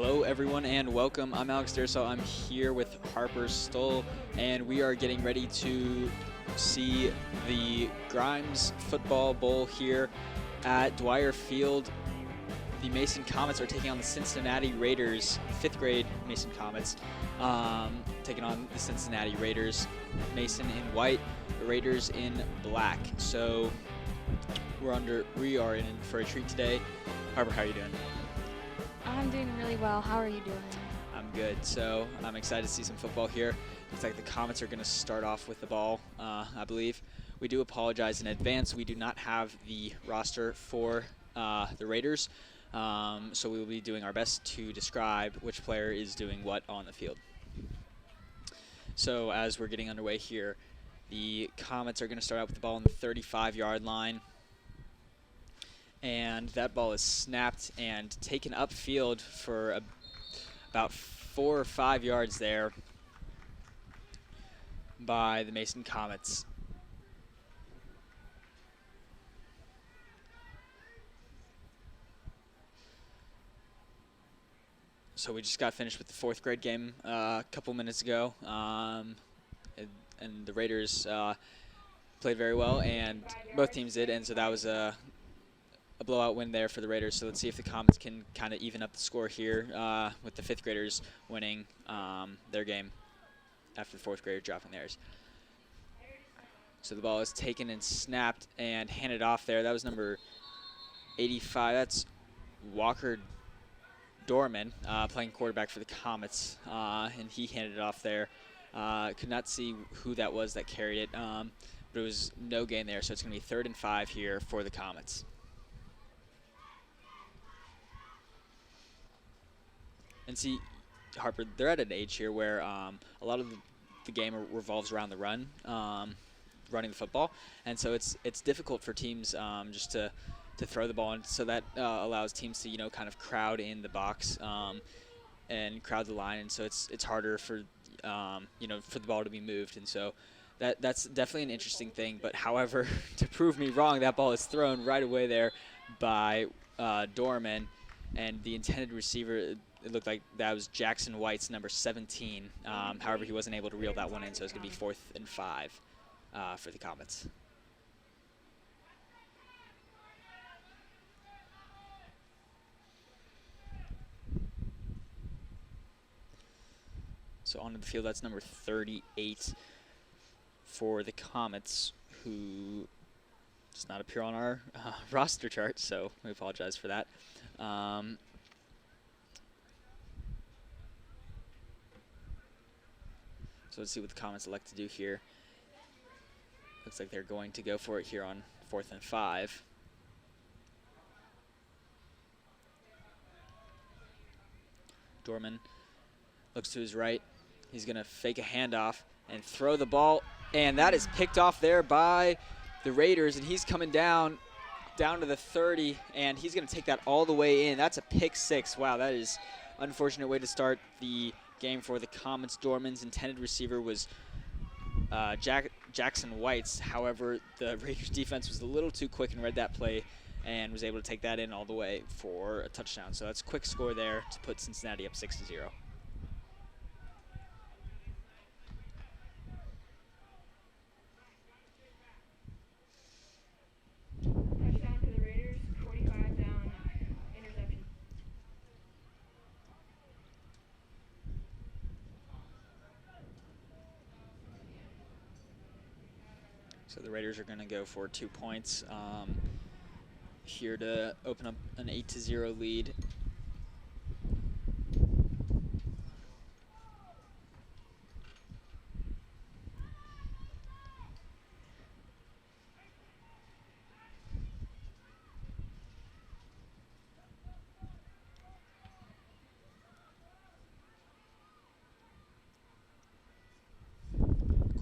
Hello, everyone, and welcome. I'm Alex Durso. I'm here with Harper Stoll, and we are getting ready to see the Grimes Football Bowl here at Dwyer Field. The Mason Comets are taking on the Cincinnati Raiders, 5th grade Mason Comets, taking on the Cincinnati Raiders. Mason in white, the Raiders in black. So we are in for a treat today. Harper, how are you doing? I'm doing really well. How are you doing? I'm good. So I'm excited to see some football here. Looks like the Comets are going to start off with the ball, I believe. We do apologize in advance. We do not have the roster for the Raiders, so we will be doing our best to describe which player is doing what on the field. So as we're getting underway here, the Comets are going to start out with the ball on the 35-yard line. And that ball is snapped and taken upfield for about 4 or 5 yards there by the Mason Comets. So we just got finished with the 4th grade game a couple minutes ago, and the Raiders played very well, and both teams did, and so that was a blowout win there for the Raiders. So let's see if the Comets can kind of even up the score here with the 5th graders winning their game after the 4th grader dropping theirs. So the ball is taken and snapped and handed off there. That was number 85. That's Walker Dorman playing quarterback for the Comets, and he handed it off there. Could not see who that was that carried it, but it was no gain there, so it's going to be 3rd and 5 here for the Comets. And see, Harper, they're at an age here where a lot of the game revolves around the run, running the football, and so it's difficult for teams just to throw the ball, and so that allows teams to kind of crowd in the box and crowd the line, and so it's harder for for the ball to be moved, and so that's definitely an interesting thing. But however, to prove me wrong, that ball is thrown right away there by Dorman, and the intended receiver, it looked like that was Jackson White's number 17. However, he wasn't able to reel that one in, so it's going to be 4th and 5 for the Comets. So onto the field, that's number 38 for the Comets, who does not appear on our roster chart, so we apologize for that. So let's see what the Comets elect to do here. Looks like they're going to go for it here on 4th and 5. Dorman looks to his right. He's going to fake a handoff and throw the ball, and that is picked off there by the Raiders, and he's coming down to the 30, and he's going to take that all the way in. That's a pick 6. Wow, that is an unfortunate way to start the game for the Comets. Dorman's intended receiver was Jackson White's. However, the Raiders defense was a little too quick and read that play and was able to take that in all the way for a touchdown. So that's a quick score there to put Cincinnati up 6-0. Touchdown to the Raiders, 45 down, interception. So the Raiders are going to go for 2 points here to open up an 8-0 lead.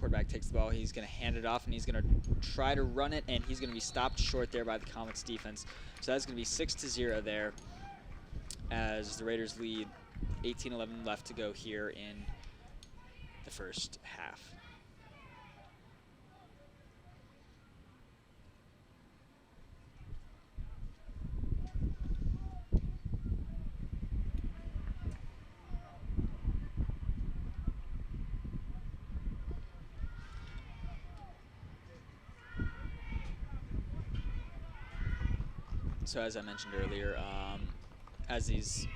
Quarterback takes the ball, he's going to hand it off, and he's going to try to run it, and he's going to be stopped short there by the Comets defense. So that's going to be 6-0 there as the Raiders lead. 18-11 left to go here in the first half. so as I mentioned earlier, as these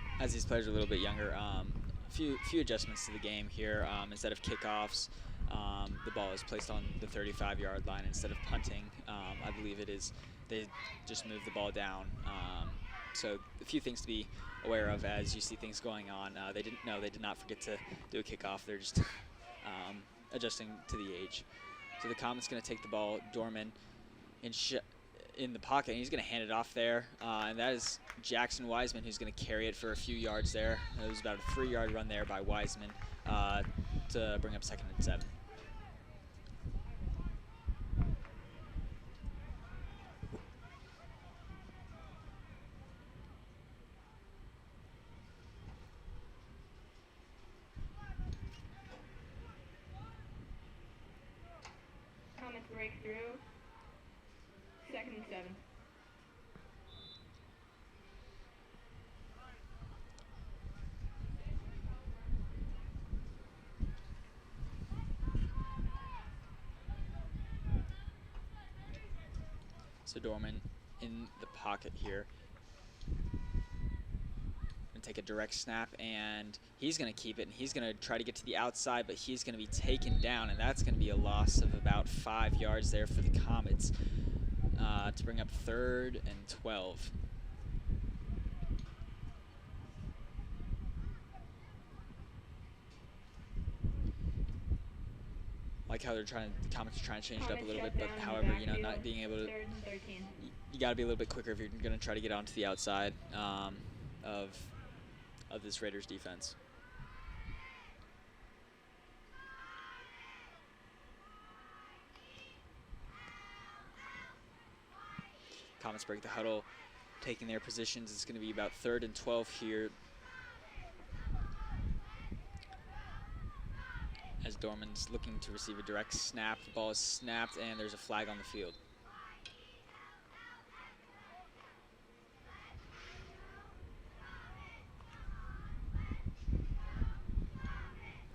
players are a little bit younger, a few adjustments to the game here. Instead of kickoffs, the ball is placed on the 35-yard line instead of punting. I believe it is. They just move the ball down. So a few things to be aware of as you see things going on. They did not forget to do a kickoff. They're just adjusting to the age. So the Comet's going to take the ball, Dorman, in the pocket, and he's going to hand it off there. And that is Jackson Wiseman who's going to carry it for a few yards there. It was about a 3-yard run there by Wiseman to bring up 2nd and 7. Comets break through. 2nd and 7. So Dorman in the pocket here. Gonna take a direct snap, and he's gonna keep it, and he's gonna try to get to the outside, but he's gonna be taken down, and that's gonna be a loss of about 5 yards there for the Comets to bring up 3rd and 12. Like how the Comets are trying to change it up a little bit, but however, not being able to, 3rd and 13. you got to be a little bit quicker if you're going to try to get onto the outside of this Raiders defense. Comets break the huddle, taking their positions. It's going to be about 3rd and 12 here, as Dorman's looking to receive a direct snap. The ball is snapped, and there's a flag on the field.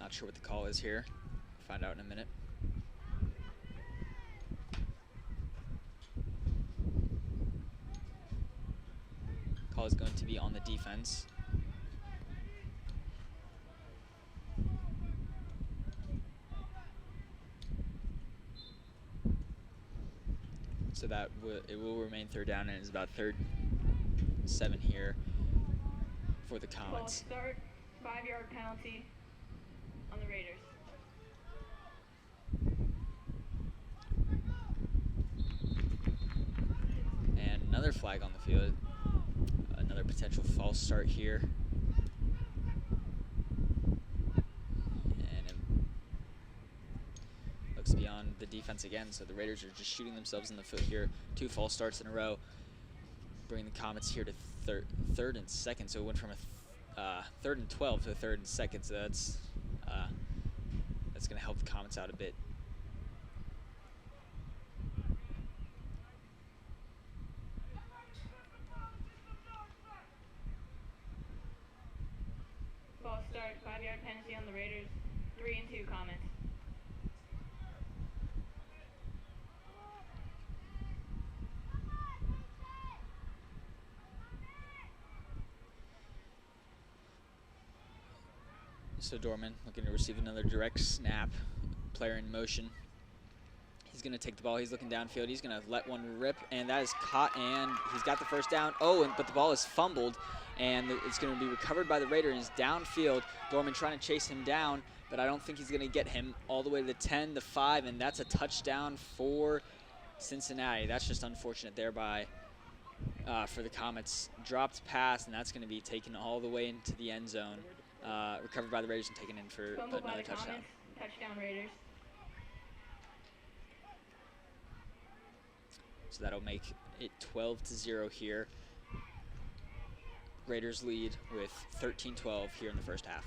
Not sure what the call is here. Find out in a minute. Call is going to be on the defense. So that it will remain 3rd down, and it's about 3rd and 7 here for the Ball Comets. start. 5-yard penalty on the Raiders. And another flag on the field. Another potential false start here. And it looks beyond the defense again, so the Raiders are just shooting themselves in the foot here. 2 false starts in a row, bringing the Comets here to 3rd and 2nd. So it went from a 3rd and 12 to a 3rd and 2nd. So that's going to help the Comets out a bit. Ball start. 5-yard penalty on the Raiders. 3 and 2 Comets. So Dorman looking to receive another direct snap. Player in motion. He's going to take the ball. He's looking downfield. He's going to let one rip, and that is caught, and he's got the 1st down. Oh, but the ball is fumbled, and it's going to be recovered by the Raiders. He's downfield. Dorman trying to chase him down, but I don't think he's going to get him all the way to the 10, the 5, and that's a touchdown for Cincinnati. That's just unfortunate there for the Comets. Dropped pass, and that's going to be taken all the way into the end zone. Recovered by the Raiders and taken in for Fumbled by another the touchdown. Comets. Touchdown Raiders. So that'll make it 12-0 here. Raiders lead with 13-12 here in the first half.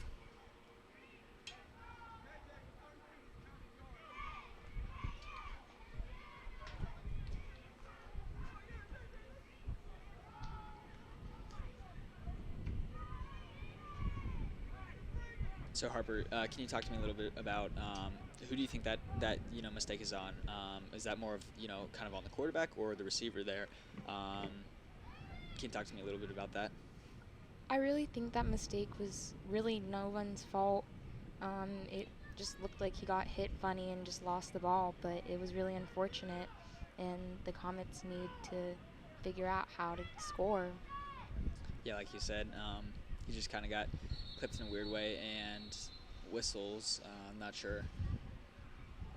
So Harper, can you talk to me a little bit about who do you think that mistake is on? Is that more of kind of on the quarterback or the receiver there? can you talk to me a little bit about that? I really think that mistake was really no one's fault. It just looked like he got hit funny and just lost the ball, but it was really unfortunate, and the Comets need to figure out how to score. Yeah, like you said, he just kind of got clipped in a weird way and whistles. I'm not sure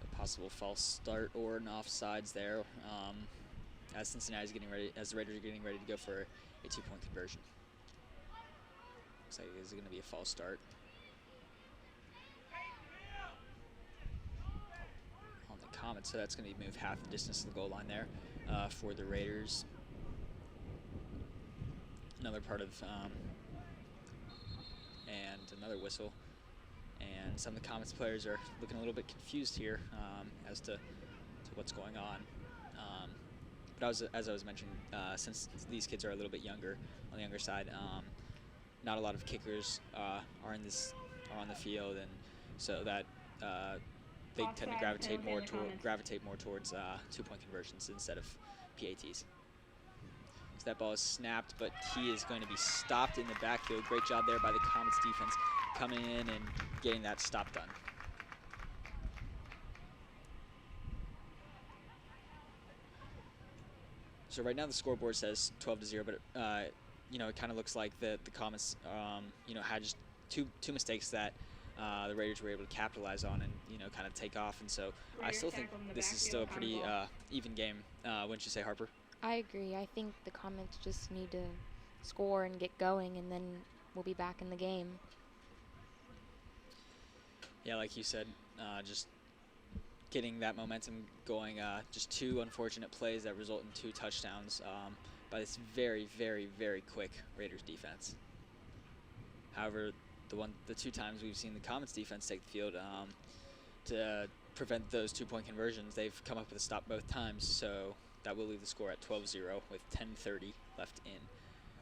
a possible false start or an offsides there. As Cincinnati's getting ready, as the Raiders are getting ready to go for a 2-point conversion. Looks like it's going to be a false start on the Comets, so that's going to be moved half the distance to the goal line there for the Raiders. Another part of and another whistle, and some of the Comets players are looking a little bit confused here as to what's going on. But as I was mentioning, since these kids are a little bit younger, on the younger side, not a lot of kickers are on the field, and so that they tend to gravitate more towards 2-point conversions instead of PATs. So that ball is snapped, but he is going to be stopped in the backfield. Great job there by the Comets defense coming in and getting that stop done. So right now the scoreboard says 12-0, but it kind of looks like the Comets had just two mistakes that the Raiders were able to capitalize on and kind of take off, and so I still think this is still a pretty even game. Wouldn't you say, Harper? I agree. I think the Comets just need to score and get going, and then we'll be back in the game. Yeah, like you said, just getting that momentum going. Just two unfortunate plays that result in 2 touchdowns by this very, very, very quick Raiders defense. However, the 2 times we've seen the Comets defense take the field to prevent those 2-point conversions, they've come up with a stop both times, so that will leave the score at 12-0 with 10:30 left in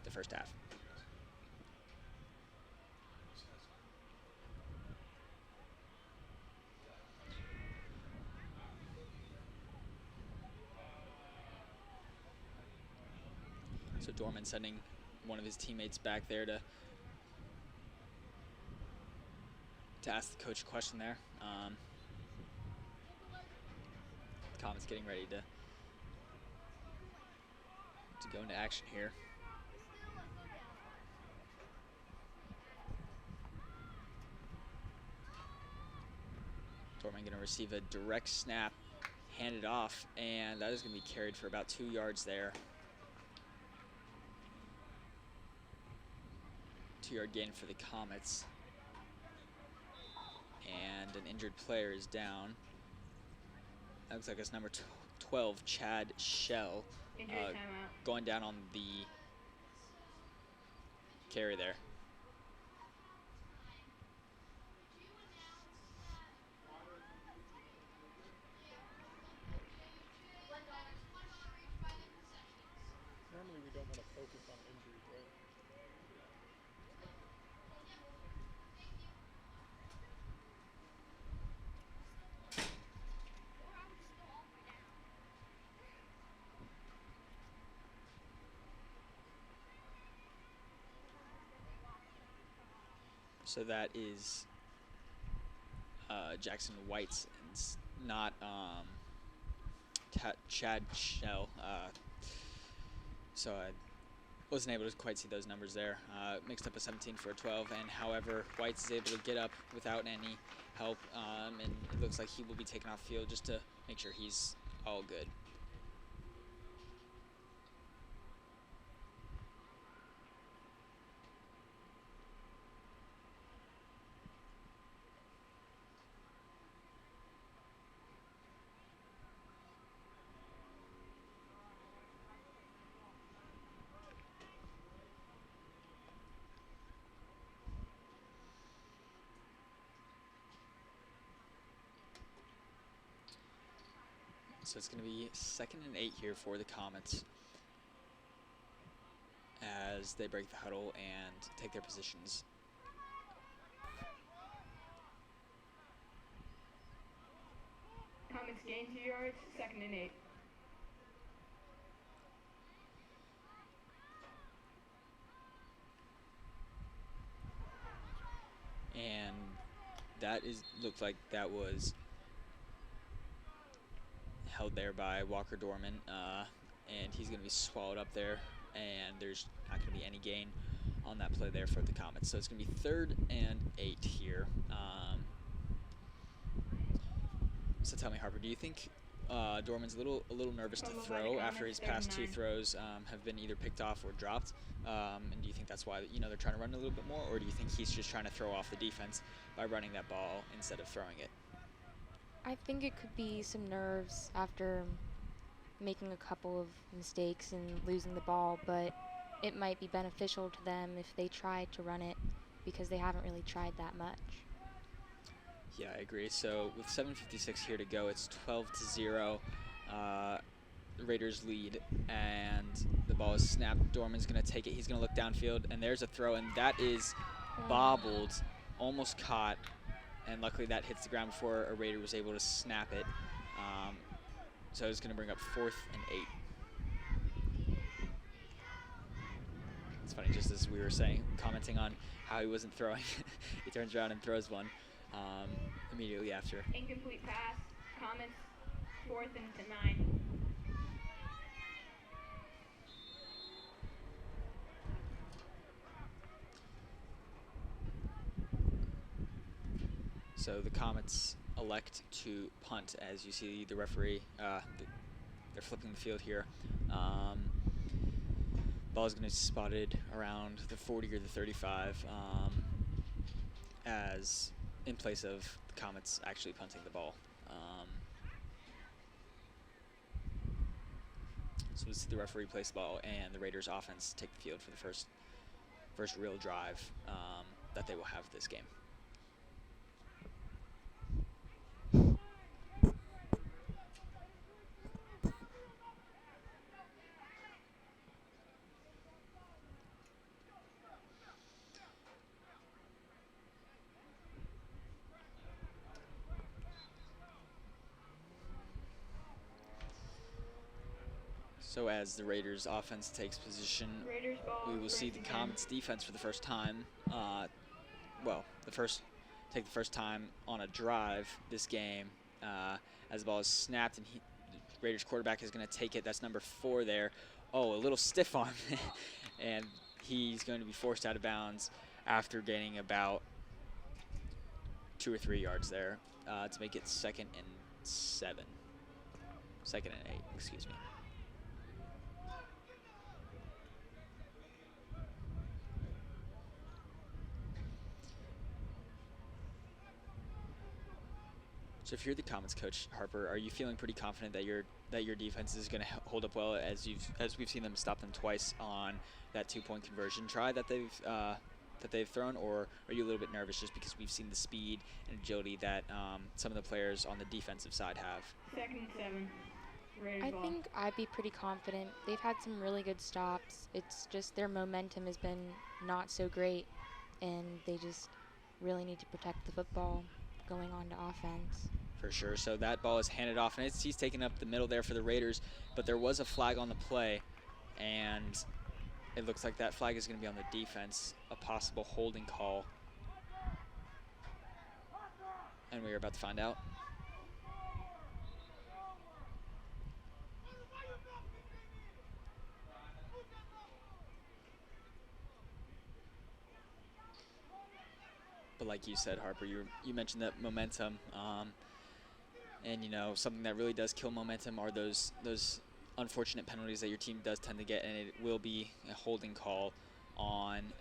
the first half. So Dorman sending one of his teammates back there to ask the coach a question there. The Comets getting ready to go into action here. Dorman going to receive a direct snap, hand it off, and that is going to be carried for about 2 yards there. 2-yard gain for the Comets. And an injured player is down. That looks like it's number 12, Chad Shell, going down on the carry there. Normally we don't want to focus on injuries, right? So that is Jackson White's, and not Chad Shell. So I wasn't able to quite see those numbers there. Mixed up a 17 for a 12, and however, White's is able to get up without any help, and it looks like he will be taken off field just to make sure he's all good. So it's going to be 2nd and 8 here for the Comets as they break the huddle and take their positions. Comets gain 2 yards, 2nd and 8. that looked like that was held there by Walker Dorman, and he's going to be swallowed up there, and there's not going to be any gain on that play there for the Comets. So it's going to be 3rd and 8 here. So tell me, Harper, do you think Dorman's a little nervous to Fumbled by the throw after Comets, his past 2 39. throws have been either picked off or dropped? And do you think that's why they're trying to run a little bit more, or do you think he's just trying to throw off the defense by running that ball instead of throwing it? I think it could be some nerves after making a couple of mistakes and losing the ball, but it might be beneficial to them if they try to run it because they haven't really tried that much. Yeah, I agree. So with 7:56 here to go, it's 12-0. The Raiders lead, and the ball is snapped. Dorman's going to take it. He's going to look downfield, and there's a throw, and that is bobbled, almost caught, and luckily that hits the ground before a Raider was able to snap it. So it's going to bring up 4th and 8. It's funny, just as we were commenting on how he wasn't throwing, he turns around and throws one immediately after. Incomplete pass. Comets 4th and 9. So the Comets elect to punt, as you see the referee, they're flipping the field here. Ball is going to be spotted around the 40 or the 35 as in place of the Comets actually punting the ball. So we see the referee place the ball, and the Raiders offense take the field for the first real drive that they will have this game. So as the Raiders offense takes position, Raiders ball. we will see 1st the and 10. Comets defense for the first time. Take the first time on a drive this game as the ball is snapped, and the Raiders quarterback is going to take it. That's number 4 there. Oh, a little stiff arm, and he's going to be forced out of bounds after gaining about 2 or 3 yards there to make it 2nd and 7. 2nd and 8, excuse me. So if you're the Comets coach, Harper, are you feeling pretty confident that your defense is going to hold up well as we've seen them stop them twice on that 2-point conversion try that they've thrown, or are you a little bit nervous just because we've seen the speed and agility that some of the players on the defensive side have? 2nd and 7. Raiders I ball. think I'd be pretty confident. They've had some really good stops. It's just their momentum has been not so great, and they just really need to protect the football going on to offense. For sure. So that ball is handed off, and he's taken up the middle there for the Raiders, but there was a flag on the play, and it looks like that flag is going to be on the defense, a possible holding call. And we are about to find out. But like you said, Harper, you mentioned that momentum, and something that really does kill momentum are those unfortunate penalties that your team does tend to get, and it will be a holding call on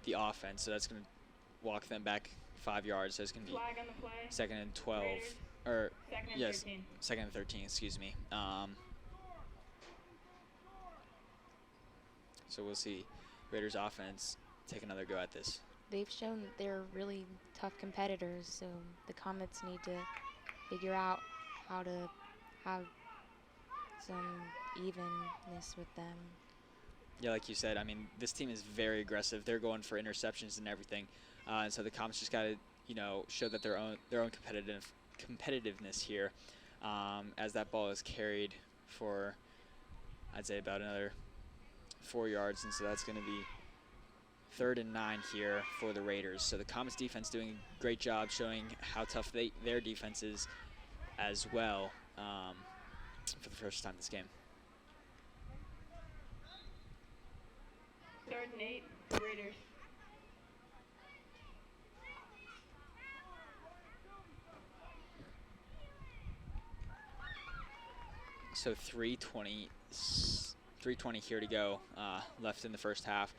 the offense. So that's going to walk them back 5 yards. So it's going to be Flag on the play. 2nd and 12, Raiders. or 2nd and yes, 13. 2nd and 13. Excuse me. So we'll see Raiders offense take another go at this. They've shown that they're really tough competitors, so the Comets need to figure out how to have some evenness with them. Yeah, like you said, I mean, this team is very aggressive. They're going for interceptions and everything, and so the Comets just got to, show that their own competitiveness here, as that ball is carried for, I'd say, about another 4 yards, and so that's going to be 3rd and 9 here for the Raiders. So the Comets defense doing a great job showing how tough their defense is as well for the first time this game. 3rd and 8, Raiders. So 3:20 here to go left in the first half.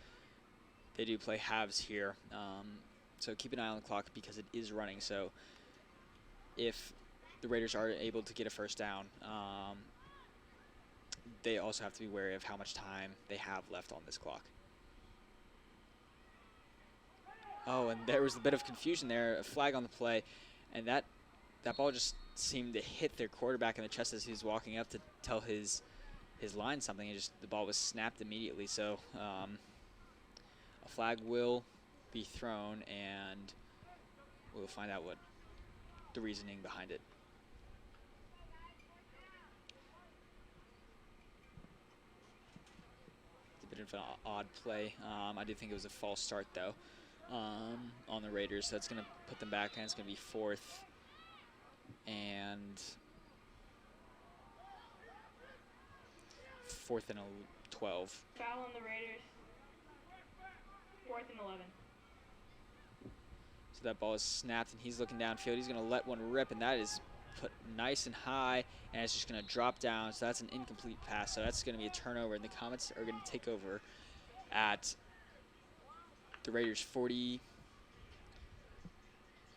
They do play halves here, so keep an eye on the clock because it is running. So if the Raiders are able to get a first down, they also have to be wary of how much time they have left on this clock. Oh, and there was a bit of confusion there, a flag on the play, and that ball just seemed to hit their quarterback in the chest as he was walking up to tell his line something, and the ball was snapped immediately. So a flag will be thrown, and we'll find out what the reasoning behind it. It's a bit of an odd play. I do think it was a false start though on the Raiders, so that's going to put them back, and it's going to be 4th and 12. Foul on the Raiders. 4th and 11. So that ball is snapped, and he's looking downfield. He's going to let one rip, and that is put nice and high, and it's just going to drop down. So that's an incomplete pass. So that's going to be a turnover, and the Comets are going to take over at the Raiders'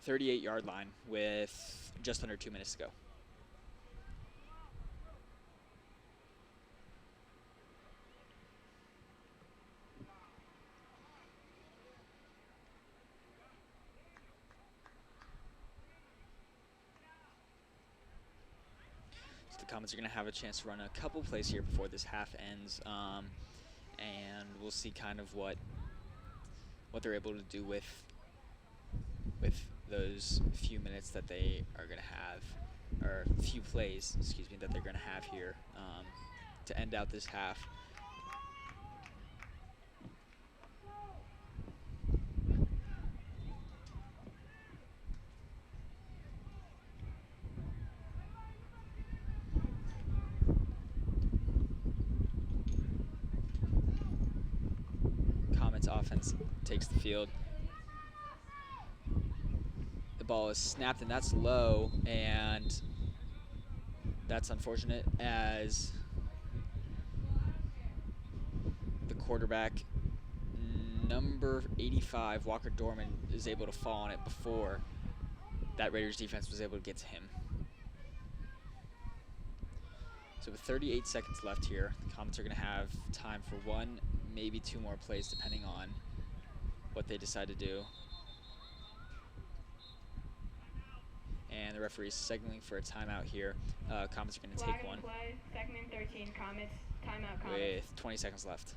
38-yard line with just under 2 minutes to go. So the Comets are going to have a chance to run a couple plays here before this half ends, and we'll see kind of what they're able to do with those few minutes that they are going to have, or few plays, excuse me, that they're going to have here to end out this half. Comets offense takes the field. The ball is snapped, and that's low, and that's unfortunate as the quarterback, number 85, Walker Dorman, is able to fall on it before that Raiders defense was able to get to him. So with 38 seconds left here, the Comets are going to have time for 1, maybe 2 more plays depending on what they decide to do. And the referee is signaling for a timeout here. Comets are going to take one. Play, 2nd and 13, Comets, timeout Comets. With 20 seconds left.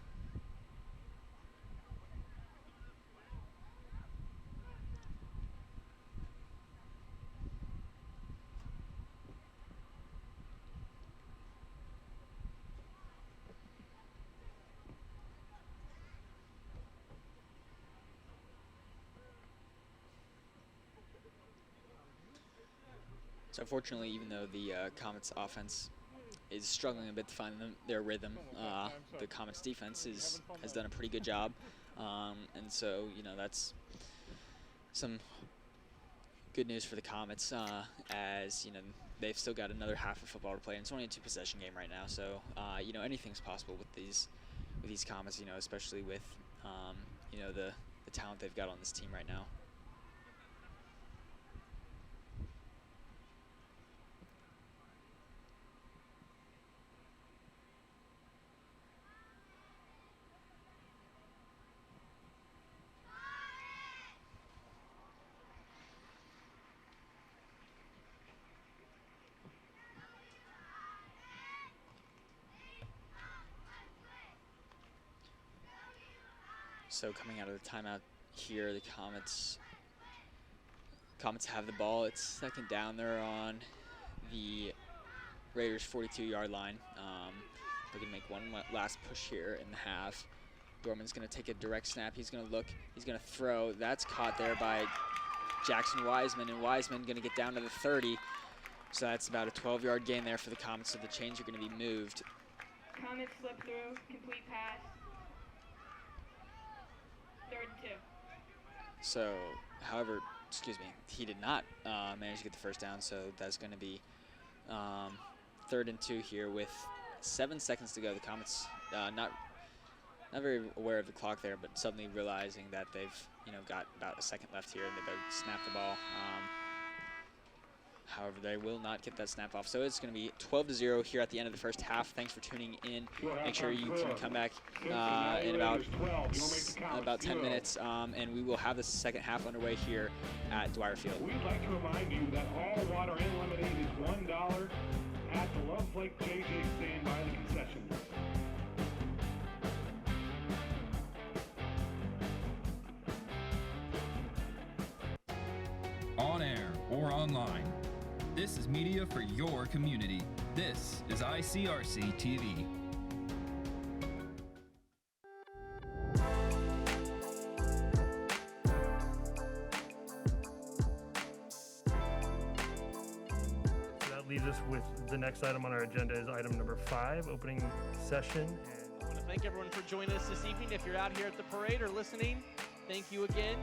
So unfortunately, even though the Comets offense is struggling a bit to find their rhythm, the Comets defense has done a pretty good job, and so that's some good news for the Comets, as they've still got another half of football to play, and it's only a 2-possession game right now. So anything's possible with these Comets, especially with the talent they've got on this team right now. So coming out of the timeout here, the Comets have the ball. It's 2nd down. They're on the Raiders' 42-yard line. They're going to make one last push here in the half Gorman's going to take a direct snap. He's going to look. He's going to throw. That's caught there by Jackson Wiseman, and Wiseman going to get down to the 30. So that's about a 12-yard gain there for the Comets, so the chains are going to be moved. Comets slip through, complete pass. 3rd and 2. So, however, excuse me, he did not manage to get the first down, so that's going to be 3rd and 2 here with 7 seconds to go. The Comets not very aware of the clock there, but suddenly realizing that they've got about a second left here and they better snap the ball. However, they will not get that snap off. So it's going to be 12-0 here at the end of the first half. Thanks for tuning in. Make sure you can come back in about 10 minutes, and we will have the second half underway here at Dwyer Field. We'd like to remind you that all water and lemonade is $1 at the Love Lake JJ stand by the concession. On air or online. This is media for your community. This is ICRC-TV. So that leaves us with the next item on our agenda is item number 5, opening session. I want to thank everyone for joining us this evening. If you're out here at the parade or listening, thank you again.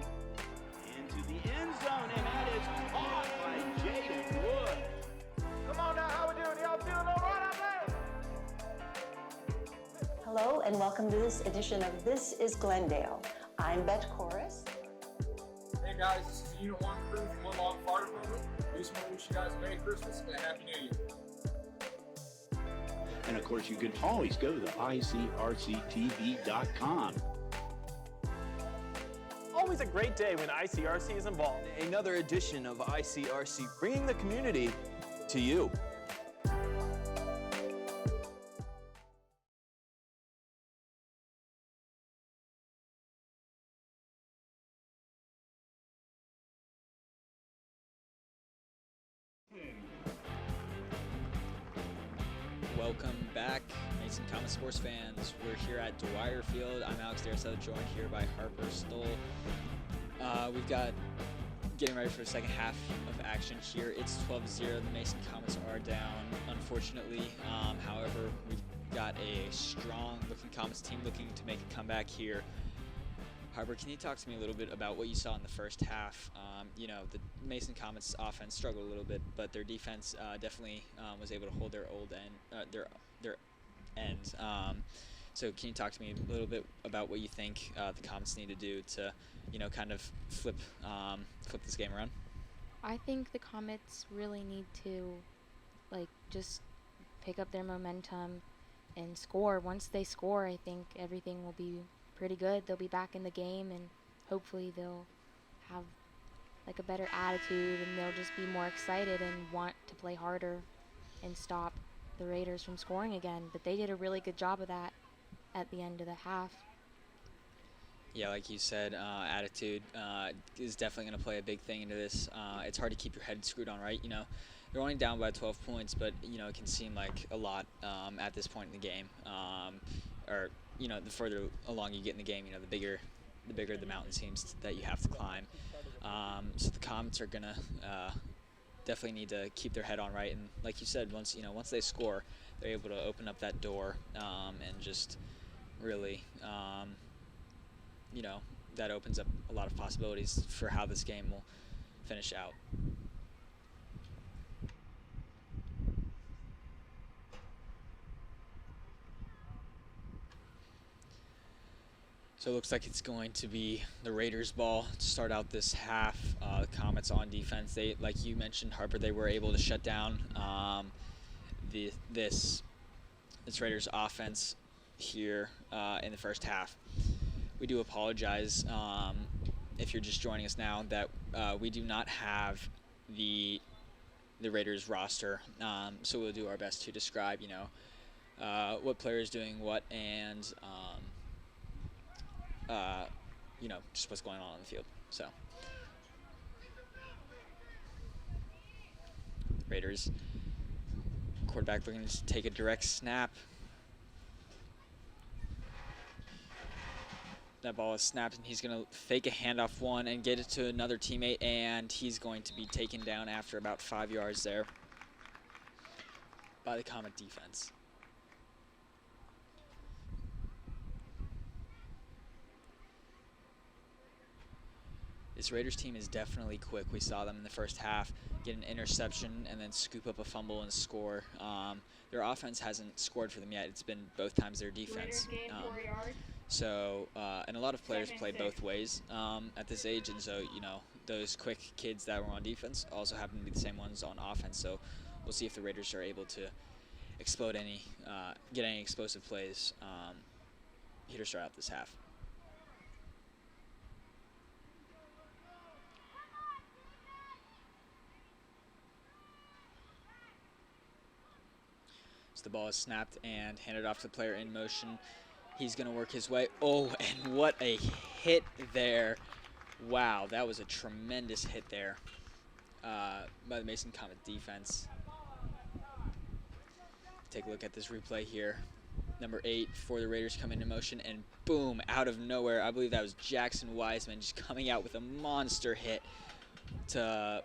Into the end zone, and that is caught by Jaden Wood. Come on now, how we doing? Y'all feeling all right out there? Hello and welcome to this edition of This is Glendale. I'm Bet Chorus. Hey guys, this is Unit 1 crew from Woodlawn Fire Department. We just want to wish you guys a Merry Christmas and a Happy New Year. And of course, you can always go to ICRC-TV.com. Always a great day when ICRC is involved. Another edition of ICRC, bringing the community to you. Welcome back, Mason Common sports fans. We're here at Dwyer Field. I'm Alex Darso, joined here by Harper Stoll. We've got getting ready for the second half of action here. It's 12-0. The Mason Comets are down, unfortunately. However, we've got a strong-looking Comets team looking to make a comeback here. Harper, can you talk to me a little bit about what you saw in the first half? The Mason Comets offense struggled a little bit, but their defense definitely was able to hold their end. So can you talk to me a little bit about what you think the Comets need to do to, kind of flip this game around? I think the Comets really need to, just pick up their momentum and score. Once they score, I think everything will be pretty good. They'll be back in the game, and hopefully they'll have a better attitude, and they'll just be more excited and want to play harder and stop the Raiders from scoring again. But they did a really good job of that at the end of the half. Yeah, like you said, attitude is definitely going to play a big thing into this. It's hard to keep your head screwed on, right? They're only down by 12 points, but, it can seem like a lot at this point in the game. The further along you get in the game, the bigger the mountain seems that you have to climb. So the Comets are gonna definitely need to keep their head on right, and like you said, once they score, they're able to open up that door and just really, that opens up a lot of possibilities for how this game will finish out. So it looks like it's going to be the Raiders' ball to start out this half. The Comets on defense. They, like you mentioned, Harper, they were able to shut down this Raiders' offense here in the first half. We do apologize if you're just joining us now that we do not have the Raiders roster. So we'll do our best to describe, what player is doing what and. Just what's going on the field. So, Raiders quarterback looking to take a direct snap. that ball is snapped, and he's going to fake a handoff one and get it to another teammate, and he's going to be taken down after about 5 yards there by the Comet defense. This Raiders team is definitely quick. We saw them in the first half get an interception and then scoop up a fumble and score. Their offense hasn't scored for them yet. It's been both times their defense. And a lot of players play both ways at this age, and so, you know, those quick kids that were on defense also happen to be the same ones on offense. So we'll see if the Raiders are able to explode get any explosive plays here to start out this half. So the ball is snapped and handed off to the player in motion. He's going to work his way. Oh, and what a hit there. Wow, that was a tremendous hit there by the Mason Comet defense. Take a look at this replay here. Number 8 for the Raiders come into motion, and boom, out of nowhere, I believe that was Jackson Wiseman just coming out with a monster hit to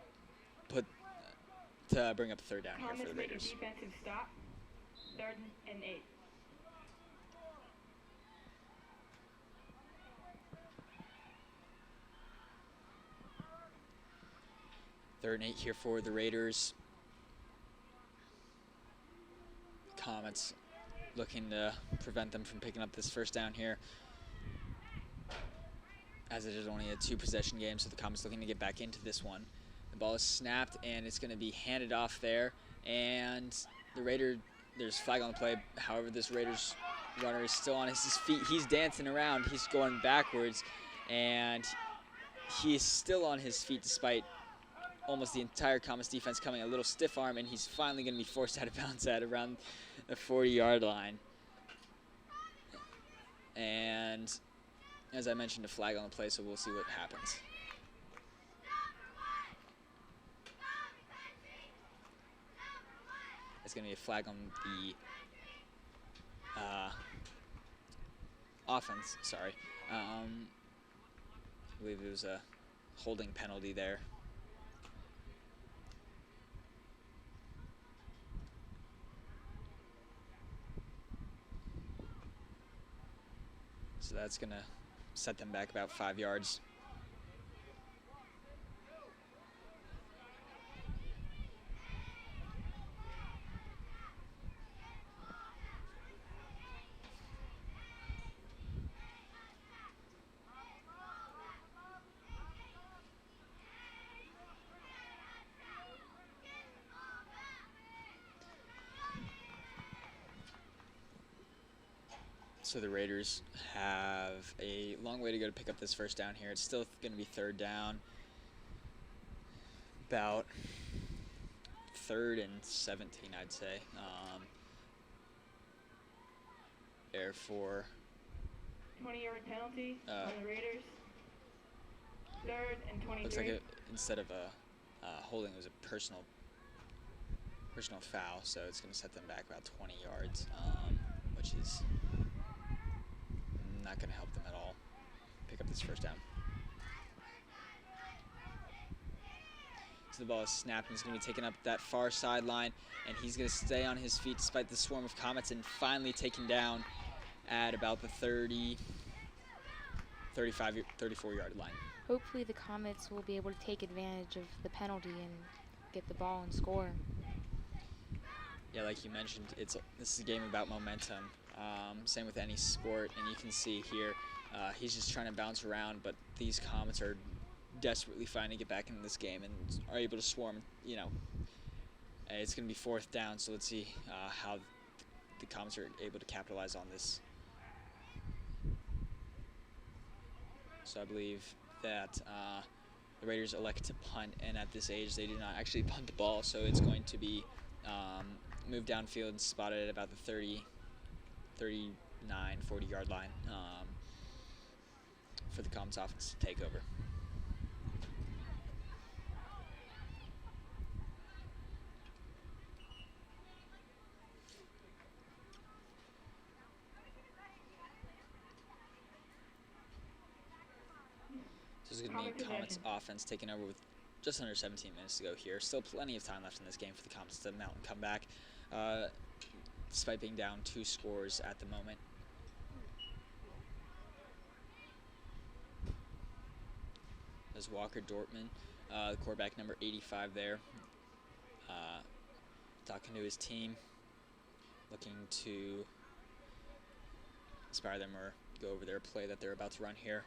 bring up a third down here for the Raiders. Defensive stop. 3rd and 8. Third and 8 here for the Raiders. Comets looking to prevent them from picking up this first down here, as it is only a 2-possession game, so the Comets looking to get back into this one. The ball is snapped, and it's going to be handed off there, and there's flag on the play. However, this Raiders runner is still on his feet. He's dancing around. He's going backwards, and he's still on his feet despite almost the entire Comets defense coming a little stiff arm, and he's finally going to be forced out of bounds at around the 40-yard line. And as I mentioned, a flag on the play, so we'll see what happens. It's going to be a flag on the offense, sorry. I believe it was a holding penalty there. So that's going to set them back about 5 yards. So the Raiders have a long way to go to pick up this first down here. It's still going to be 3rd down. About 3rd and 17, I'd say. There for 20-yard penalty on the Raiders. 3rd and 23. Looks like instead of a holding, it was a personal foul. So it's going to set them back about 20 yards, which is not going to help them at all pick up this first down. So the ball is snapped, and he's going to be taken up that far sideline, and he's going to stay on his feet despite the swarm of Comets, and finally taken down at about the 34-yard line. Hopefully the Comets will be able to take advantage of the penalty and get the ball and score. Yeah, like you mentioned, this is a game about momentum. Same with any sport, and you can see here, he's just trying to bounce around, but these Comets are desperately trying to get back into this game and are able to swarm. You know, it's going to be 4th down, so let's see how the Comets are able to capitalize on this. So I believe that the Raiders elect to punt, and at this age, they do not actually punt the ball, so it's going to be moved downfield and spotted at about the 39, 40-yard line for the Comets offense to take over. the Comets offense taking over with just under 17 minutes to go here. Still plenty of time left in this game for the Comets to mount and come back, despite being down 2 scores at the moment. As Walker Dortmund, the quarterback number 85 there, talking to his team, looking to inspire them or go over their play that they're about to run here.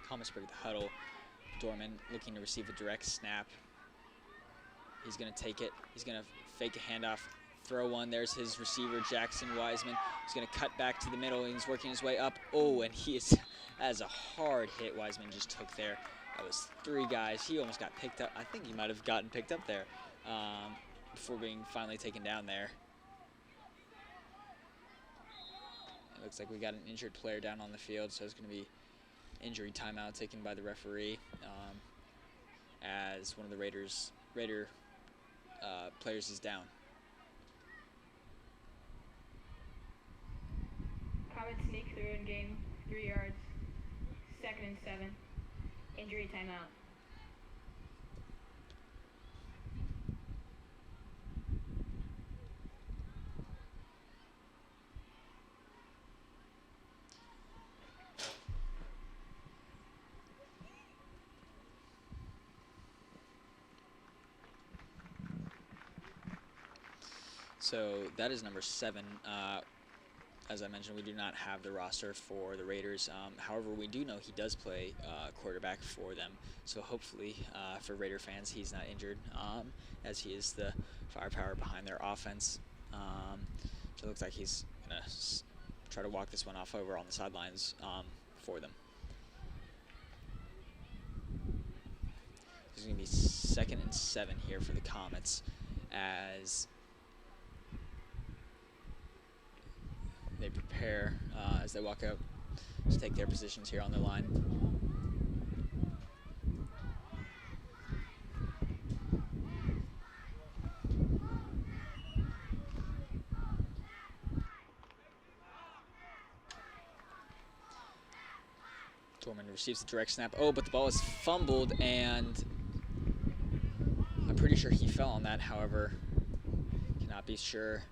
Comets break the huddle. Dorman looking to receive a direct snap. He's going to take it. He's going to fake a handoff, throw one. There's his receiver, Jackson Wiseman. He's going to cut back to the middle. He's working his way up. Oh, and that is a hard hit Wiseman just took there. That was 3 guys. He almost got picked up. I think he might have gotten picked up there before being finally taken down there. It looks like we got an injured player down on the field, so it's going to be injury timeout taken by the referee as one of the Raider players is down. Comets sneak through and gain 3 yards. 2nd and 7. Injury timeout. So that is number 7. As I mentioned, we do not have the roster for the Raiders. However, we do know he does play quarterback for them. So hopefully, for Raider fans, he's not injured, as he is the firepower behind their offense. So it looks like he's going to try to walk this one off over on the sidelines for them. It's going to be 2nd and 7 here for the Comets as they prepare as they walk out to take their positions here on the line. Dorman receives the direct snap. Oh, but the ball is fumbled, and I'm pretty sure he fell on that. However, cannot be sure.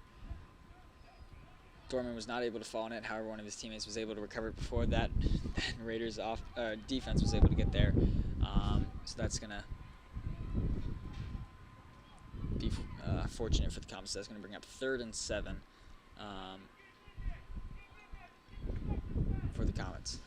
Dorman was not able to fall on it. However, one of his teammates was able to recover it before that. Raiders defense was able to get there. So that's going to be fortunate for the Comets. That's going to bring up 3rd and 7 for the Comets.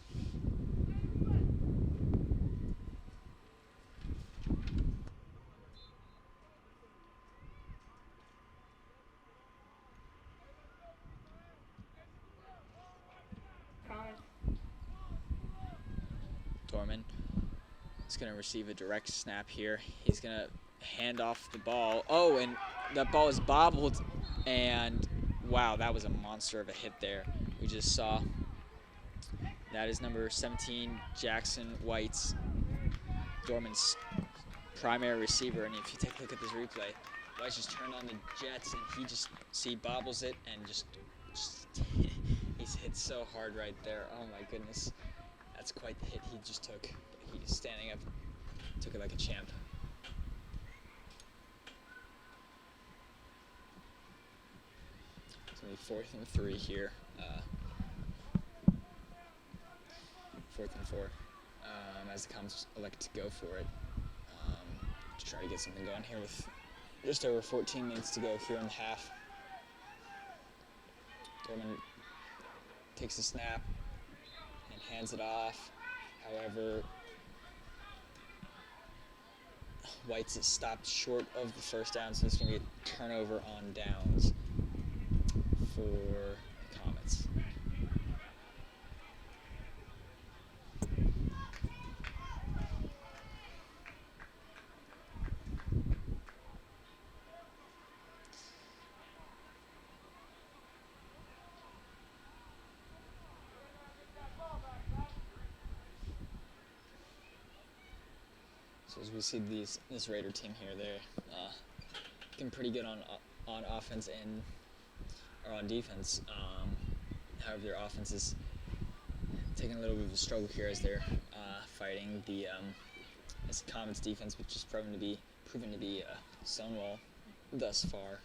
Dorman is going to receive a direct snap here. He's going to hand off the ball. Oh, and that ball is bobbled, and wow, that was a monster of a hit there. We just saw that is number 17, Jackson White's, Dorman's primary receiver. And if you take a look at this replay, White just turned on the jets, and he bobbles it and just he's hit so hard right there. Oh my goodness. That's quite the hit he just took. He just standing up, took it like a champ. It's going to be 4th and 3 here. 4th and 4. As the Comets elect to go for it. To try to get something going here with just over 14 minutes to go here in the half. Dorman takes the snap and hands it off. However, White's is stopped short of the first down, so it's going to be a turnover on downs for the Comets. So as we see this Raider team here, they're looking pretty good on offense or on defense. However, their offense is taking a little bit of a struggle here as they're fighting the Comets defense, which is proven to be stonewall thus far.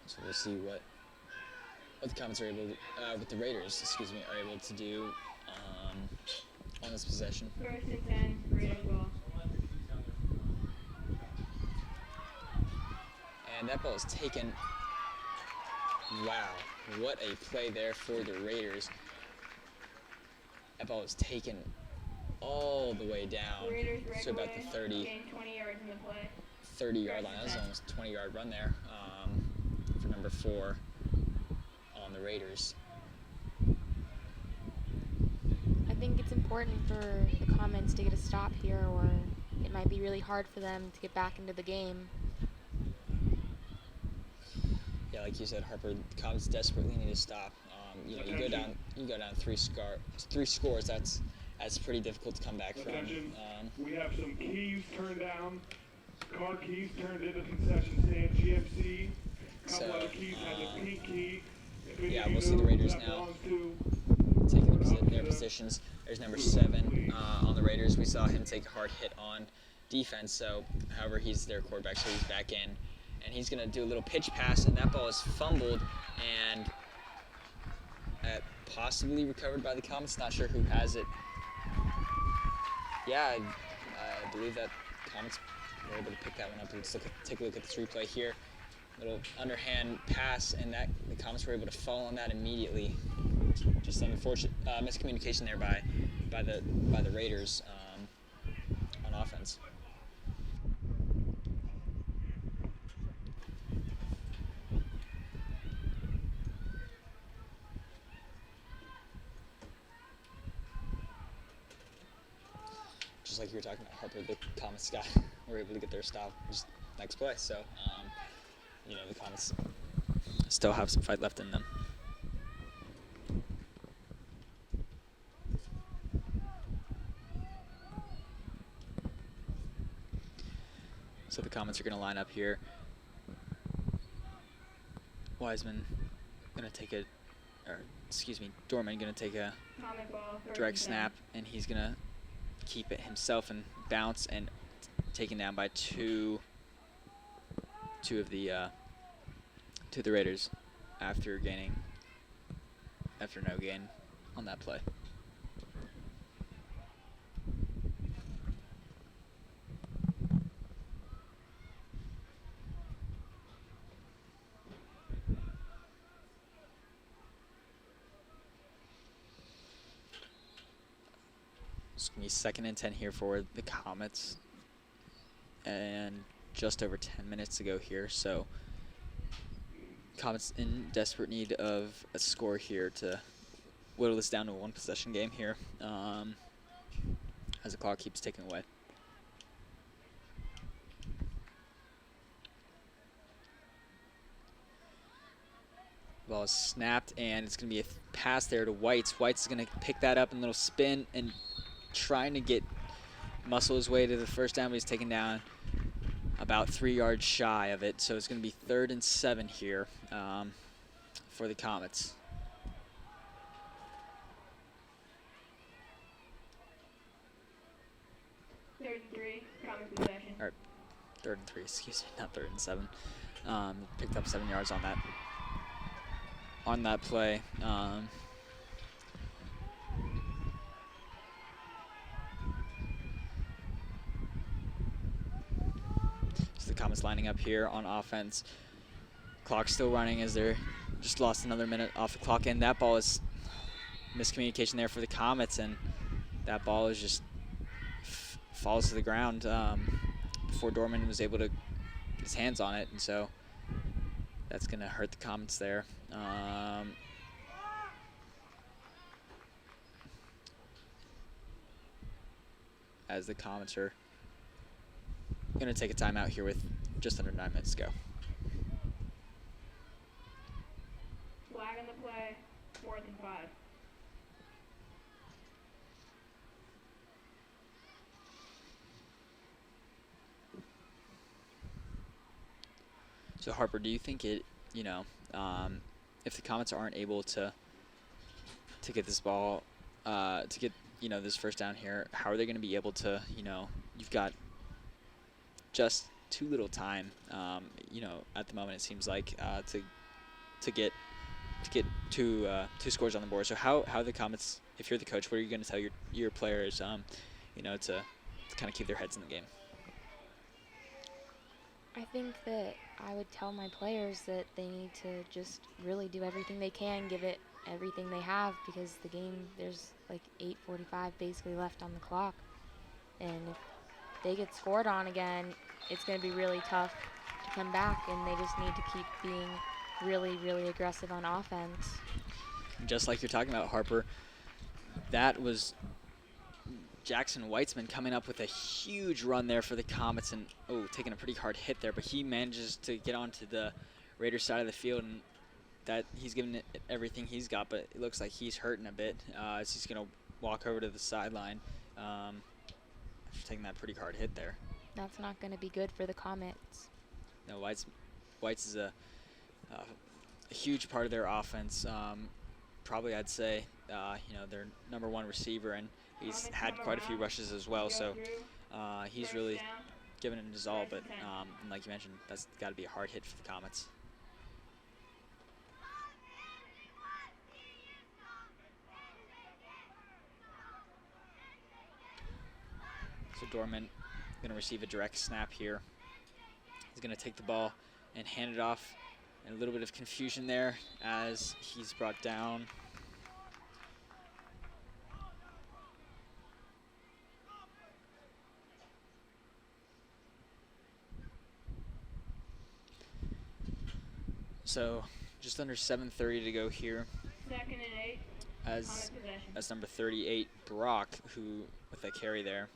So we'll see what the Comets are able to, what the Raiders, are able to do on this possession. 1st and 10, Raiders ball. And that ball is taken. Wow, what a play there for the Raiders. That ball is taken all the way down to about the 30-yard line. That was almost a 20-yard run there for number 4 on the Raiders. I think it's important for the Comets to get a stop here, or it might be really hard for them to get back into the game. Yeah, like you said, Harper, the Comets desperately need to stop. You go down 3 scores. That's pretty difficult to come back from. We have some keys turned down. Car keys turned into concession stand. GMC. Couple other keys had the pink key. Yeah, we'll see the Raiders now taking their positions. There's number 7 on the Raiders. We saw him take a hard hit on defense. So, however, he's their quarterback, so he's back in. And he's going to do a little pitch pass, and that ball is fumbled and possibly recovered by the Comets. Not sure who has it. Yeah, I believe that Comets were able to pick that one up. Let's take a look at this replay here. Little underhand pass, and that the Comets were able to fall on that immediately. Just an unfortunate miscommunication there by the Raiders on offense. Just like you were talking about, Harper, the Comets were able to get their stop just next play. So, the Comets still have some fight left in them. So the Comets are going to line up here. Wiseman going to take Dorman going to take a direct snap, and he's going to keep it himself and bounce, and taken down by two of the Raiders after no gain on that play. It's going to be 2nd and 10 here for the Comets, and just over 10 minutes to go here. So Comets in desperate need of a score here to whittle this down to a 1-possession game here as the clock keeps ticking away. Ball is snapped, and it's going to be a pass there to Whites. Whites is going to pick that up and a little spin and trying to muscle his way to the first down, but he's taken down about 3 yards shy of it. So it's going to be 3rd and 7 here for the Comets. Third and 3, Comets possession. Or 3rd and 3, excuse me, not 3rd and 7. Picked up 7 yards on that play. So the Comets lining up here on offense. Clock's still running as they're just lost another minute off the clock, and that ball is miscommunication there for the Comets, and that ball is just falls to the ground before Dorman was able to get his hands on it, and so that's going to hurt the Comets there. As the Comets are going to take a timeout here with just under 9 minutes to go. Flag on the play, 4th and 5. So Harper, do you think it, if the Comets aren't able to get this ball, to get this first down here, how are they going to be able to, you've got just too little time, at the moment it seems like, to get two scores on the board. So how the Comets, if you're the coach, what are you going to tell your players, to kind of keep their heads in the game? I think that I would tell my players that they need to just really do everything they can, give it everything they have, because the game, there's like 8:45 basically left on the clock. And if they get scored on again, it's going to be really tough to come back, and they just need to keep being really, really aggressive on offense. Just like you're talking about, Harper, that was Jackson Weitzman coming up with a huge run there for the Comets, and taking a pretty hard hit there, but he manages to get onto the Raiders side of the field, and that he's giving it everything he's got, but it looks like he's hurting a bit as he's going to walk over to the sideline after taking that pretty hard hit there. That's not going to be good for the Comets. No, Whites is a huge part of their offense. Probably I'd say their number one receiver, and he's had quite a few rushes as well, so he's really given it his all, but like you mentioned, that's got to be a hard hit for the Comets. So Dorman going to receive a direct snap here. He's going to take the ball and hand it off, and a little bit of confusion there as he's brought down. So just under 7:30 to go here. 2nd and 8. As number 38, Brock, who with that carry there.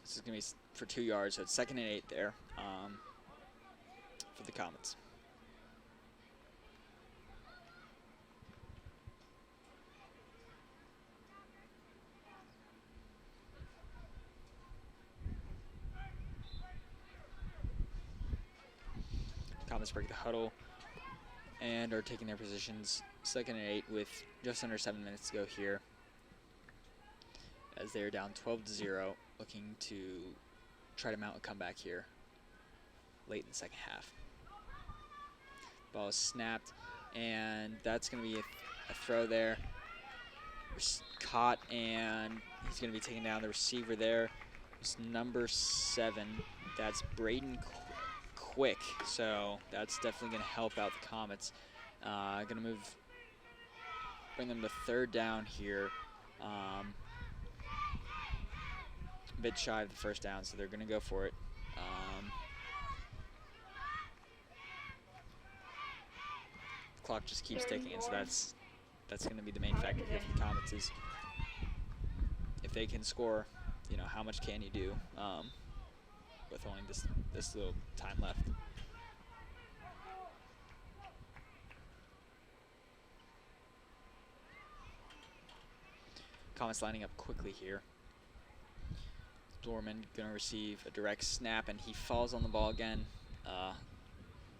This is going to be for 2 yards, so it's 2nd and 8 there for the Comets. Comets break the huddle and are taking their positions. 2nd and 8 with just under 7 minutes to go here, as they're down 12-0, looking to try to mount a comeback here late in the second half. Ball is snapped, and that's going to be a throw there. Caught, and he's going to be taking down the receiver there. It's number 7. That's Braden Quick, so that's definitely going to help out the Comets. Going to bring them to 3rd down here. A bit shy of the 1st down, so they're going to go for it. The clock just keeps ticking, and so that's going to be the main factor here for the Comets, is if they can score, how much can you do with only this little time left. Comets lining up quickly here. Dorman going to receive a direct snap, and he falls on the ball again.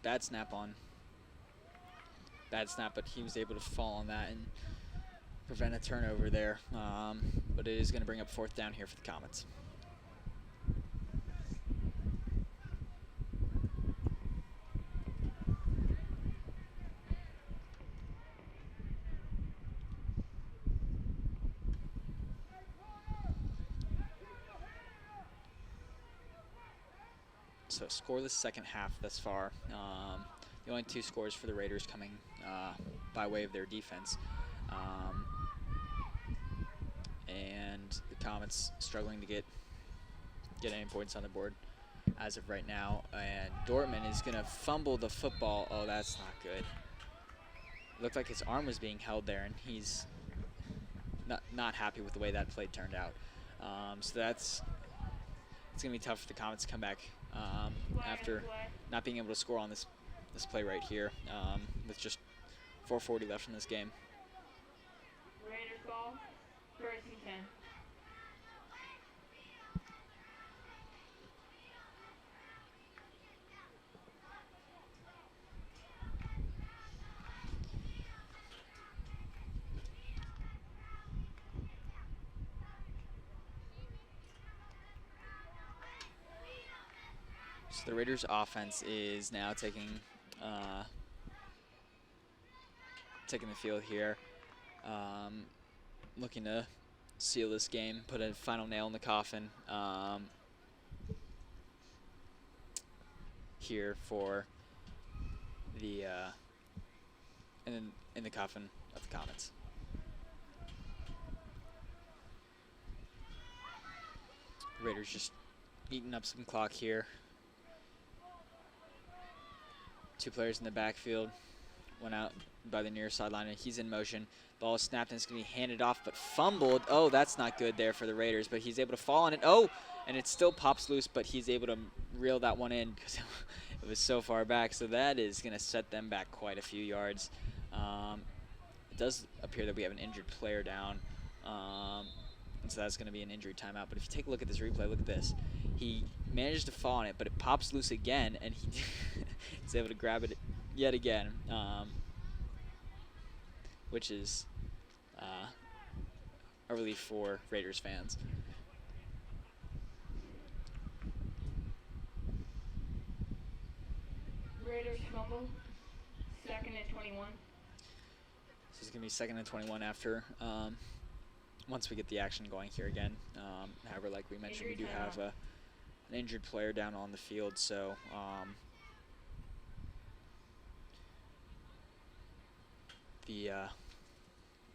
Bad snap, but he was able to fall on that and prevent a turnover there. But it is going to bring up 4th down here for the Comets. So scoreless second half thus far. The only 2 scores for the Raiders coming by way of their defense. And the Comets struggling to get any points on the board as of right now. And Dortmund is going to fumble the football. Oh, that's not good. Looked like his arm was being held there, and he's not happy with the way that play turned out. So it's going to be tough for the Comets to come back after not being able to score on this play right here with just 4:40 left in this game. Raiders ball, 1st and 10. So the Raiders offense is now taking the field here, looking to seal this game, put a final nail in the coffin here for the in the coffin of the Comets. Raiders just eating up some clock here. 2 players in the backfield, one out by the near sideline, and he's in motion. Ball is snapped, and it's going to be handed off, but fumbled. Oh, that's not good there for the Raiders, but he's able to fall on it. Oh, and it still pops loose, but he's able to reel that one in because it was so far back. So that is going to set them back quite a few yards. It does appear that we have an injured player down, and so that's going to be an injury timeout. But if you take a look at this replay, look at this. He managed to fall on it, but it pops loose again, and he's able to grab it yet again, which is a relief for Raiders fans. Raiders fumble. 2nd and 21. So it's going to be 2nd and 21 after once we get the action going here again. However, like we mentioned, we do have an injured player down on the field, so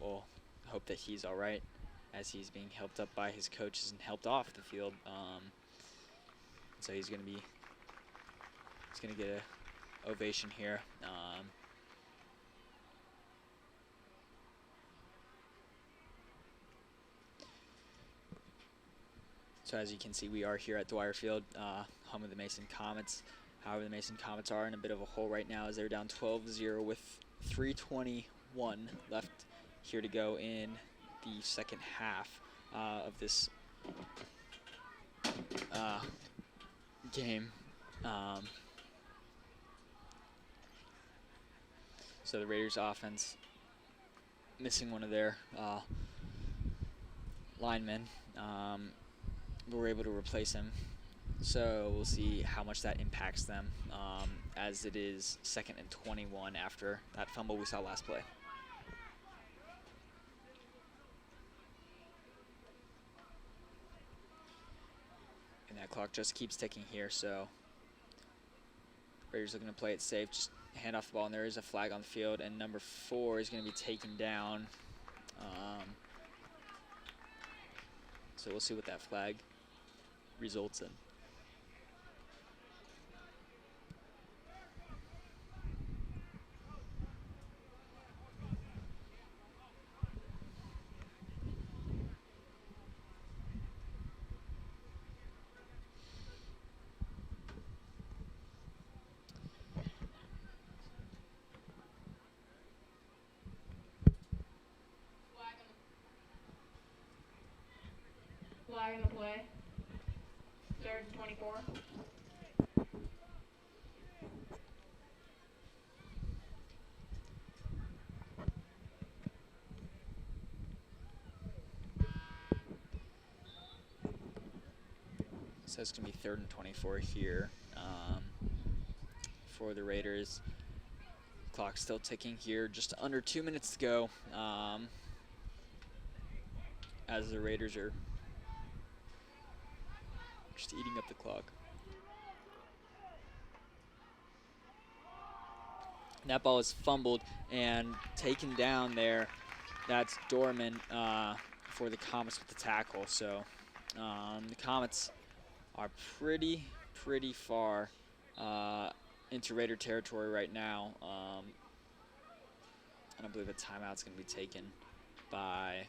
we'll hope that he's all right as he's being helped up by his coaches and helped off the field. So he's going to get an ovation here. So as you can see, we are here at Dwyer Field, home of the Mason Comets. However, the Mason Comets are in a bit of a hole right now as they're down 12-0 with 3:21 left here to go in the second half of this game. So the Raiders offense missing one of their linemen. We're able to replace him, so we'll see how much that impacts them as it is 2nd and 21 after that fumble we saw last play. And that clock just keeps ticking here, so Raiders looking to play it safe, just hand off the ball, and there is a flag on the field, and number 4 is going to be taken down. So we'll see what that flag results in. Flag in the play. 3rd and 24. So it's going to be 3rd and 24 here for the Raiders. Clock still ticking here, just under 2 minutes to go as the Raiders are just eating up the clock. And that ball is fumbled and taken down there. That's Dorman for the Comets with the tackle. So the Comets are pretty far into Raider territory right now. And I believe a timeout's going to be taken by,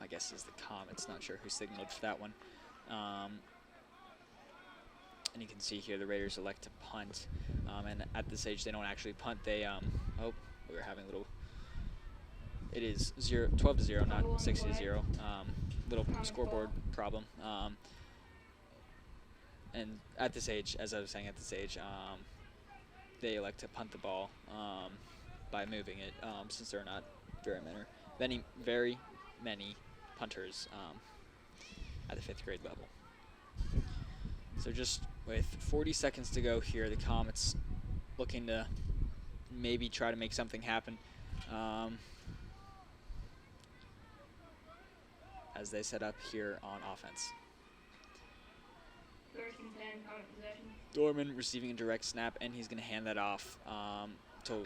I guess it's the Comets. Not sure who signaled for that one. And you can see here the Raiders elect to punt. And at this age, they don't actually punt. They, oh, we were having a little, it is 12-0, not 6-0. Little scoreboard problem. And at this age, as I was saying, at this age, they elect to punt the ball by moving it, since there are not very many punters at the 5th grade level. So just with 40 seconds to go here, the Comets looking to maybe try to make something happen as they set up here on offense. First and 10, Comet possession. Dorman receiving a direct snap, and he's going to hand that off to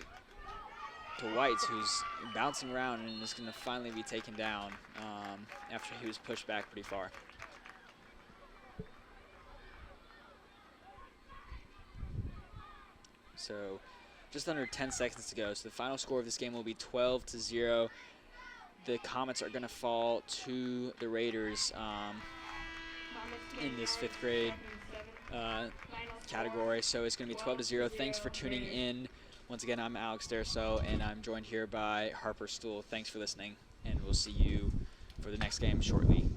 Whites, who's bouncing around and is going to finally be taken down after he was pushed back pretty far. So just under 10 seconds to go. So the final score of this game will be 12-0. The Comets are going to fall to the Raiders in this 5th grade category. So it's going to be 12-0. Thanks for tuning in. Once again, I'm Alex Derso, and I'm joined here by Harper Stool. Thanks for listening, and we'll see you for the next game shortly.